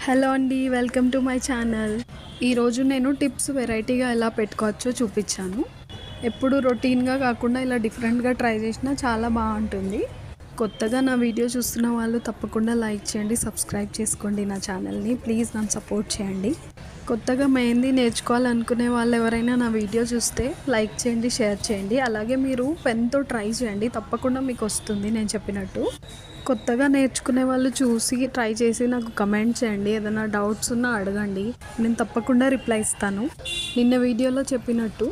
Hello అండి, welcome to my channel. ఈరోజు నేను టిప్స్ వెరైటీగా ఎలా పెట్టుకోవచ్చో చూపించాను. ఎప్పుడు రొటీన్గా కాకుండా ఇలా డిఫరెంట్గా ట్రై చేసినా చాలా బాగుంటుంది. కొత్తగా నా వీడియో చూస్తున్న వాళ్ళు తప్పకుండా లైక్ చేయండి, సబ్స్క్రైబ్ చేసుకోండి నా ఛానల్ని. ప్లీజ్ నన్ను సపోర్ట్ చేయండి. కొత్తగా మెహందీ నేర్చుకోవాలనుకునే వాళ్ళు ఎవరైనా నా వీడియో చూస్తే లైక్ చేయండి, షేర్ చేయండి. అలాగే మీరు పెన్తో ట్రై చేయండి, తప్పకుండా మీకు వస్తుంది నేను చెప్పినట్టు. కొత్తగా నేర్చుకునే వాళ్ళు చూసి ట్రై చేసి నాకు కమెంట్ చేయండి. ఏదైనా డౌట్స్ ఉన్నా అడగండి, నేను తప్పకుండా రిప్లై ఇస్తాను. నిన్న వీడియోలో చెప్పినట్టు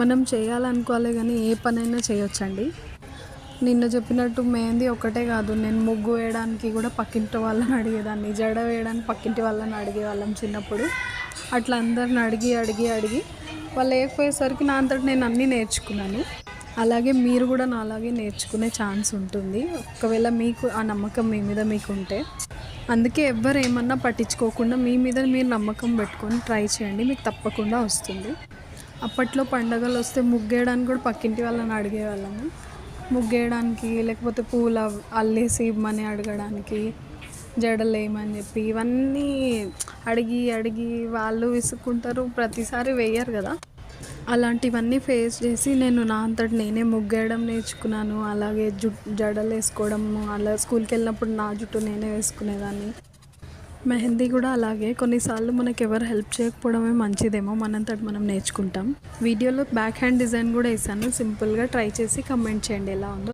మనం చేయాలనుకోవాలి కానీ ఏ పనైనా చేయొచ్చండి. నిన్న చెప్పినట్టు మెహందీ ఒకటే కాదు, నేను ముగ్గు వేయడానికి కూడా పక్కింటి వాళ్ళని అడిగేదాన్ని, జడ వేయడానికి పక్కింటి వాళ్ళని అడిగేవాళ్ళం చిన్నప్పుడు. అట్లా అందరిని అడిగి అడిగి అడిగి వాళ్ళు వేయకపోయేసరికి నా అంతటి నేను అన్నీ నేర్చుకున్నాను. అలాగే మీరు కూడా నాలాగే నేర్చుకునే ఛాన్స్ ఉంటుంది, ఒకవేళ మీకు ఆ నమ్మకం మీ మీద మీకు ఉంటే. అందుకే ఎవ్వరు ఏమన్నా పట్టించుకోకుండా మీ మీద మీరు నమ్మకం పెట్టుకొని ట్రై చేయండి, మీకు తప్పకుండా వస్తుంది. అప్పట్లో పండగలు వస్తే ముగ్గేయడానికి కూడా పక్కింటి వాళ్ళని అడిగేవాళ్ళము. ముగ్గేయడానికి, లేకపోతే పూలు అల్లేసి ఇవ్వమని అడగడానికి, జడలు వేయమని చెప్పి, ఇవన్నీ అడిగి అడిగి వాళ్ళు విసుక్కుంటారు, ప్రతిసారి వేయరు కదా. అలాంటివన్నీ ఫేస్ చేసి నేను నా అంతటి నేనే ముగ్గేయడం నేర్చుకున్నాను. అలాగే జడలు వేసుకోవడము, అలా స్కూల్కి వెళ్ళినప్పుడు నా జుట్టు నేనే వేసుకునేదాన్ని. మెహందీ కూడా అలాగే, కొన్నిసార్లు మనకు ఎవరు హెల్ప్ చేయకపోవడమే మంచిదేమో, మనంతటి మనం నేర్చుకుంటాం. వీడియోలో బ్యాక్ హ్యాండ్ డిజైన్ కూడా వేసాను, సింపుల్గా ట్రై చేసి కమెంట్ చేయండి ఎలా ఉందో.